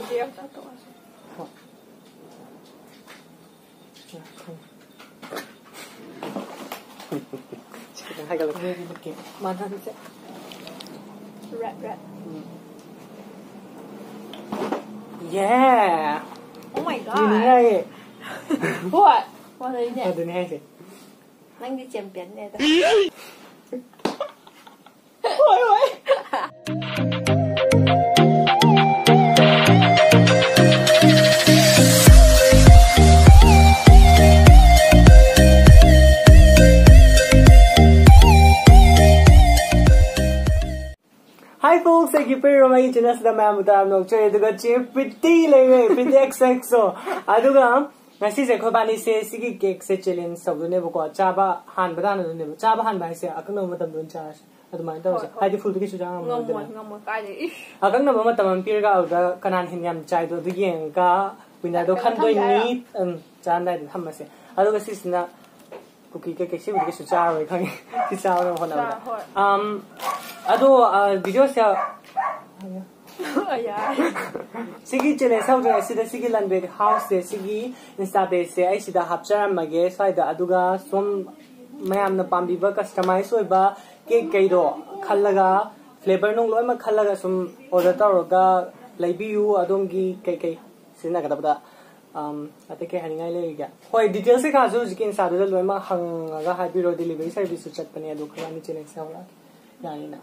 video satu aja. Hai kalau begini mana sih? Red. Yeah. Oh my god. Ini hai. What? What are you Ada ni hai sih. Nang di champion ni tu. Oi. Hi folks, thank you for reminding us that I'm going to go pretty Xoxo. Nasi se ko bani se sigi cake se challenge sabu ne ko chaba han badana ne chaba han bai se akang matam don cha adu mai ta se ai full ki chu jang ngam kai de akang na matam pir ga ga kanan hin yam chai do du yeng ka winda do khan doi ni chan dai tham ma se adu ga sisna cookie ke se ki chu cha roi khang si cha ro hona adu video se Sigi challenge sauja sida sigi landed house se sigi insta base se ai sida hapchar mage saida aduga som mayam na pambi ba customize oiba cake kaido khallaga flavor nong loima khallaga sum order taroga laibiu adongi kai sina kada bada atake haningai le ga hoi details se ka zo jikin sa do loima hangaga habiro delivery service chat pani adu khani challenge saula yani na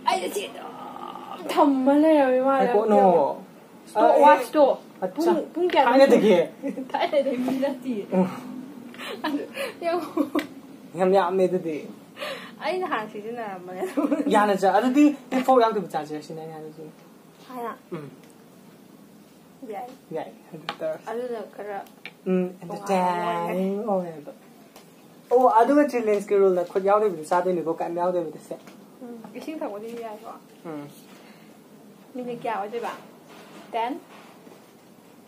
ai da ce tammala ya ma da ko no watch to pung kya hang da ke ta da mi da ti yam me da de ai na han shi na ma ya na ja adu di for yang tu cha che shi na ya ji ai na ya adu da kara entertain oh adu ga challenge ke rule na khod yaw de bi sa de ni ko kan yaw de bi se Ising thằng của đi ra rồi. Mình đi kẹo chứ bạn. Ten.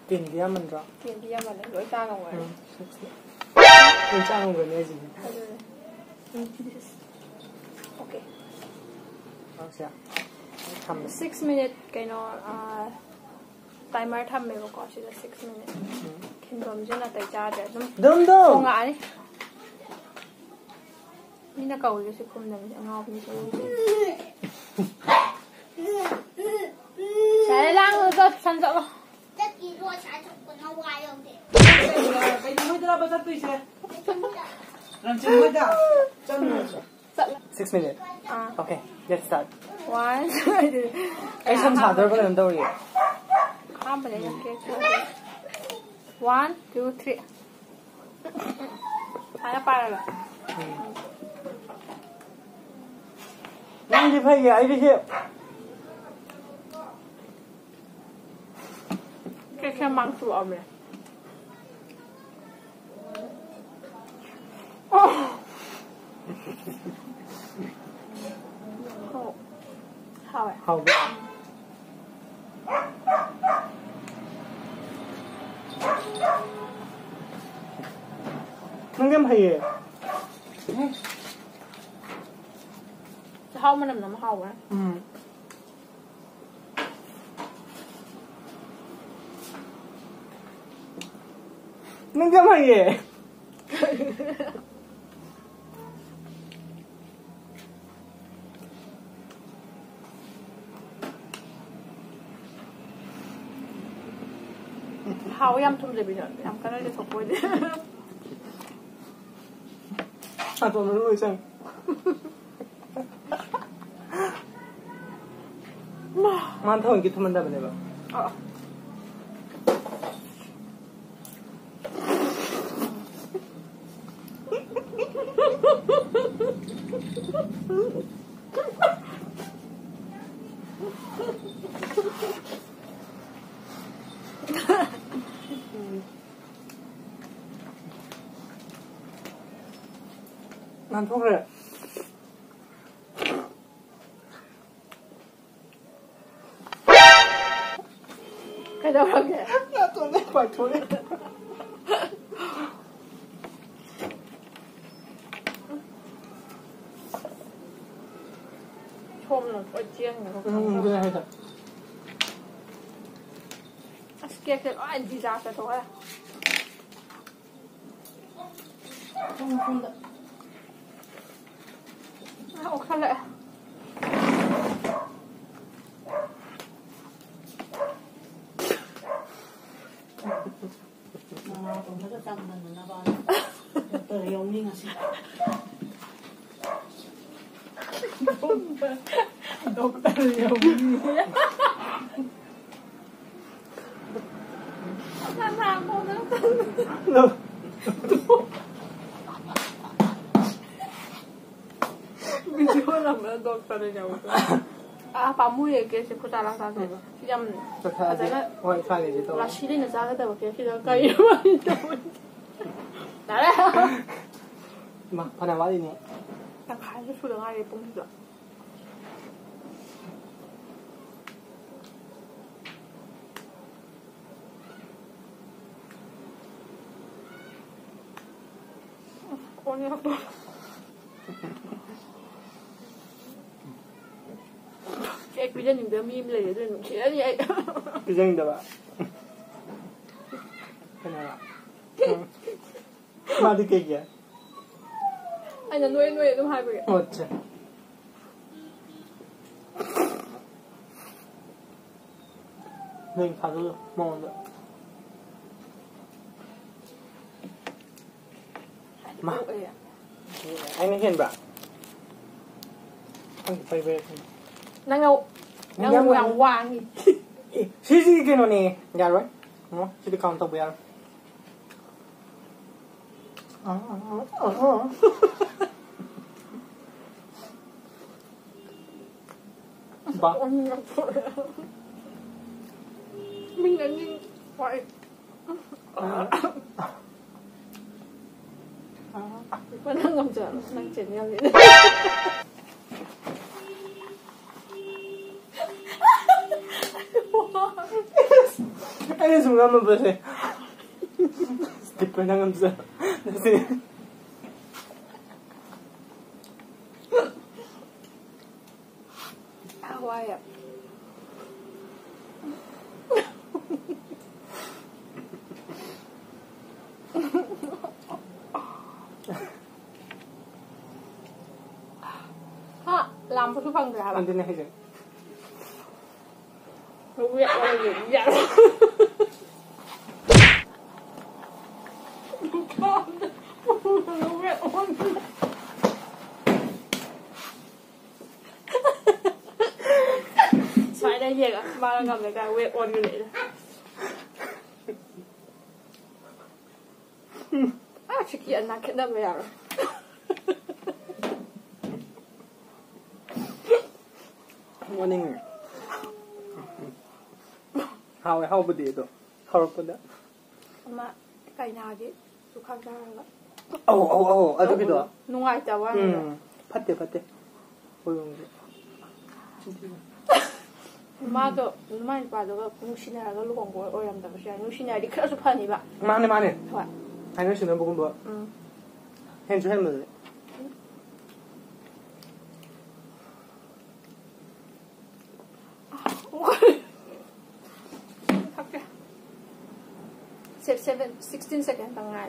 Tiền kia mình rồi. Tiền kia mình lỗi ta rồi. Lỗi ta rồi nghe gì? Okay. Okay. 6 minutes cái nó timer thăm mình có chỉ là 6 minutes. Khi đom chứ là tại cha để đom không ngại. Mình đã cầu cho sự không được ngon như thế. Chạy lang rồi cơ, săn sợ không? Chắc kỳ đua chạy chụp của nó hoài không thế. Cái gì mới ra bao giờ tôi sẽ? Làm chuyện mới đã. 6 minutes. Okay, let's start. 1. Ai xem thả đâu có làm đâu vậy? Không phải là cái 1, 2, 3. Thả pa rồi. Nang di phai ai đi hiệu. Cái mang su om này. Hào vậy. Nang em hay. Hao mà nằm hao á. Nang em hay. Hao yam thum rồi bây giờ, yam cái này để sọc quay đi. À tụi nó nuôi chăng? Man thôi cái thằng mình đã bên đây bảo. Man thôi rồi. Cái đâu là kìa. Nó tụi nó phải thôi. Chôm rồi. 我煎你。对係的。Kẹt ai đi ra phải thôi. Không được. Ok lại. Tổng nó trăm lần nó bao. Tôi yêu mình à. Doktor yêu mình. No. Video naman doktor niya ako. Pamuya kasi ko talaga sa akin. Siyam. Ôi, sai cái gì tôi. Là xí lên là sao cái tao kia khi đó cây mà đâu. Đấy. Mà, phần nào đi nè. Đang khai cái số lượng ai để bung được. Con nhóc tôi. Cái quý dân nhìn đứa meme lấy rồi nó chỉ là vậy. Cái dân đó bạn. Cái nào ạ? Mà đi kìa kìa. Anh là nuôi đúng hai bữa. Một trời. Mình khá rồi, mong rồi. Mà anh ấy hiền bảo anh phải về năng ngầu năng hoàng gì cái nó nè nhà rồi nó chỉ được còn tàu bè ba mình là nhìn phải vẫn đang ngầm chờ đang chuyển nhau vậy. Anh dùng ngâm mà vậy Stephen đang ngâm giờ Hawaii à làm cái phần ra anh tin này chứ nó việc là gì vậy con nó việc ôn phải đây gì ạ ba ngầm này cả việc ôn như vậy chỉ kiện là cái đó bây giờ morning how bữa đi đó how bữa đó mà cái nào chứ tôi không ra rồi ở chỗ đó ngoài tàu á phát đi ôi mà cái mà bà đó cái nuôi cái lúc còn có ôi làm đâu chứ nuôi đi khá là phản ba mane thôi anh nói chuyện nó cũng được hen chú hen rồi 16 seconds ang nga.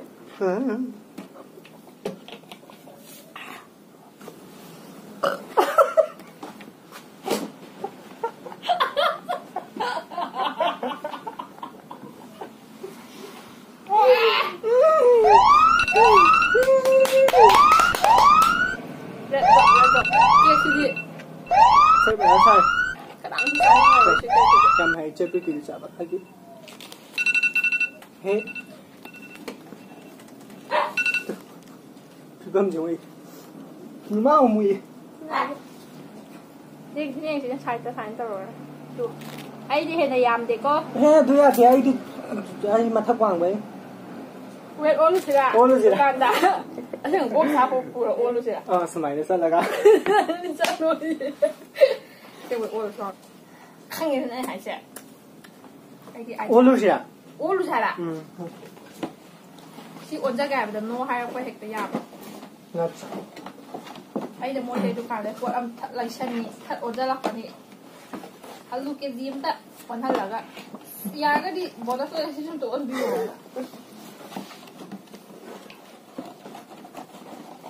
Saya berasal. Kadang jam hai cepat kita sahabat lagi. Hey. Bấm rồi. Mau mùi. Đi chỉ xài tới thành tao rồi. Được. Ai đi hiện nay làm thì có. He, tôi à thì ai đi ai mà thắc quang vậy. Wait, ôn gì à? Ôn gì à? Can đã. Anh ôn sao phụ rồi ôn gì à? Sumai đấy sao là cái. Sao rồi? Cái wait ôn sao? Không nghe này hay sao? Ôn gì à? Ôn sao à? Chị ôn ra cái mà nó hay quay hết cái nhà. Ngắt. ai da mo de du ka le ko am lai shan ni that order la pani alu ke jim ta kon hal laga ya ga di boda so decision to on bio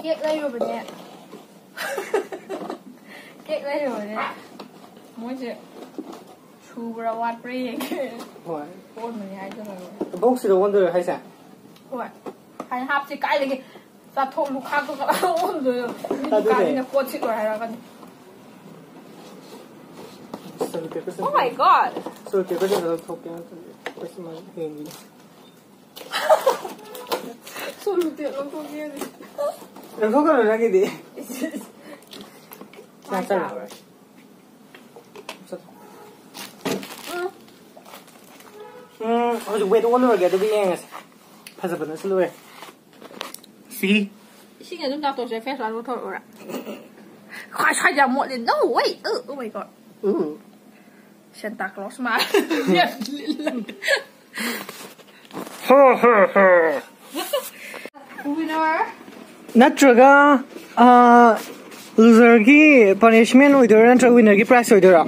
kek lai ro bane kek lai ro bane mo je chu bra wat pre Hoi. kon me hai to la Bông xì đồ con tôi hay sao? hoi hai hap si kai le ke ta thong lu kha ko ka on do ni ka ni ko chi ko hai ra ka Oh my god! So cái cái đó thuộc cái cái gì mà hình gì? Solo te lo cogí. Nó không có là cái gì? Sao sao? Hồi chúng tôi luôn rồi tôi bị nghe phải giờ vẫn luôn. See? Xin chúng ta tổ chức phép là thôi rồi. Khai khai ra một lần. No wait. Oh my god. Santa Claus mà. Winner. Natraga loser ki punishment hoidora natraga winner ki prize hoidora.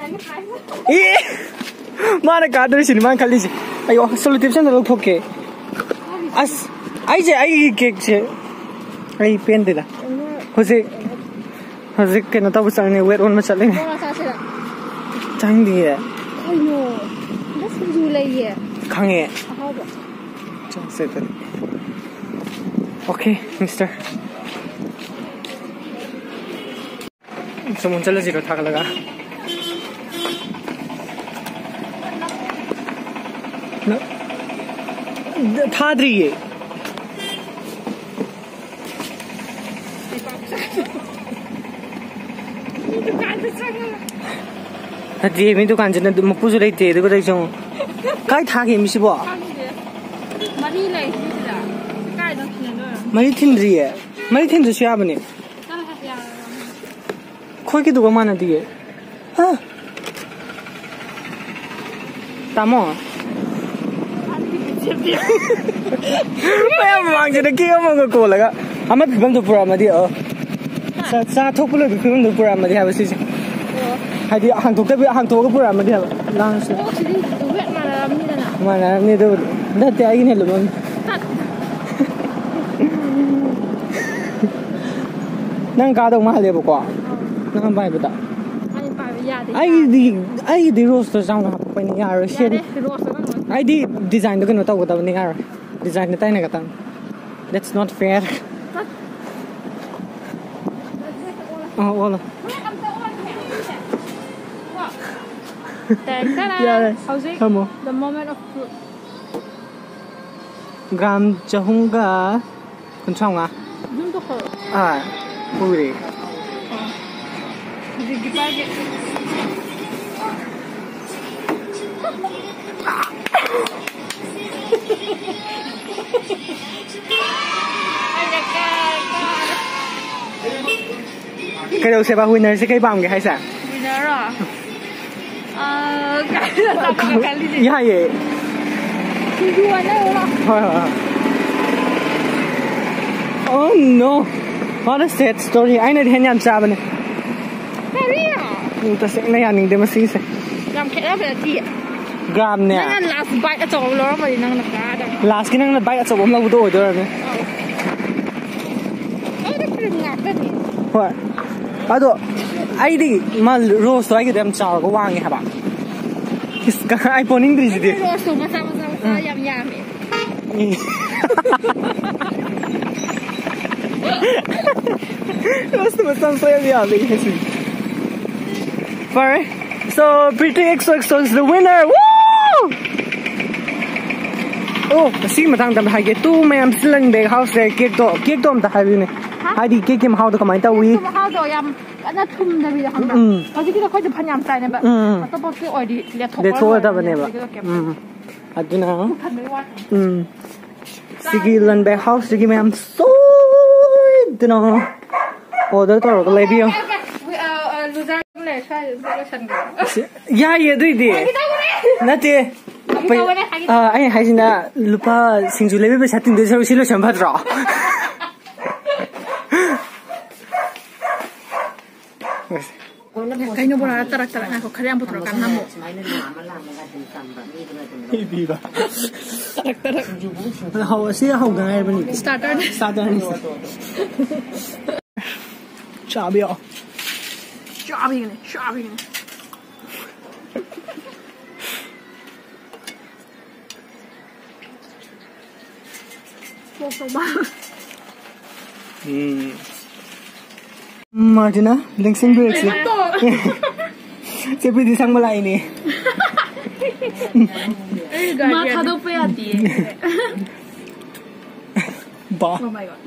Mana kadar sini man khali ji. Ayo solution da lok thoke. As ai cake che. Ai pen de la. Hoje ke na tabu sang ne wet on ma chale ne. Chang di ye. Ayo. Das ju lai ye. Khang ye. How ba? Chang se ta. Okay, mister. Someone chala zero thak laga. No. Thadri ye. Hadi mi dukan jana mapu su lai te de ko dai chong. Kai tha ke mi si bo. Mari lai da. Kai da tin da. Mari tin ri ye. Mari tin du sha ba ni. Khoi ki du ko mana di ye. Ha. Tamo. Mai mang je de ki ma ko la ga. Ama phibam du pura ma di o. Sa thok pu lo phibam du pura ma di ha ba si. Hadi hang thok ka pura ma di ha. Lang se. Oh, sini du wet ma la mi na. Mana ni do da te ai ne lo mon. Nang ka dong ma le ba kwa. Nang bai ba da. Ani pa ya de. Ai di roster sang na pa ni ya ro shen. Ai di design do kan ta ko ta ni ya. Design na tai na ka tang. That's not fair. Oh, wala. Housing. The moment of truth. Gram chahunga kun chonga. Dum to ko. Ah, puri. Di pagi. Cái đầu xe ba winner sẽ cái bằng cái hay sao? Winner à? Cái là cái gì? Dạ vậy. Thì đua nữa Thôi. Oh no. What a sad story. Ai nói thế nhảm sao vậy? Cái gì à? Ta sẽ này anh để mà xin sẽ. Làm cái đó phải gì? Gram nè. Năng last bite ở chỗ đó mà năng cá đó. Last cái năng là bite ở chỗ bấm lâu tôi rồi nè. Nó cứ ngạc cái gì? Thôi. Bắt đầu. Ai đi mà rose tôi cái đem chào có vang hả bạn? Cái iPhone English đi. Rose mà sao yam yam. Rose mà sao yam yam đi hết. Alright. So pretty Xoxo is the winner. Woo! Oh, see mà thằng tầm hai cái tu mày em xin lên về house để cake đó mà hai bên này. Hai đi cake mà house đó cái tao uy. House đó yam nó thum đây bây giờ không? Có gì đó cóจะพยายามใจนะแบบต้องบอกคืออ่อยดีเรียกถก để thôi tao bên này vậy. À đúng không? Sige lên về house sige mày em xôi đúng không? Order tao cái lấy bill. Loser này khai cái chân Ya ya对的。那对。哎，还是那lupa sinju lebe be satin de silo champa dra. Kaino bola tarak aku kalian putra kan kamu. Biba. Tarak. How sih how gangai bani. Starter. Chabi oh. Chabi ni. Xoxo ba. Martina, linksing breaks. Siapa di sang malai ni? Mata do pe ati. Ba. Oh my god.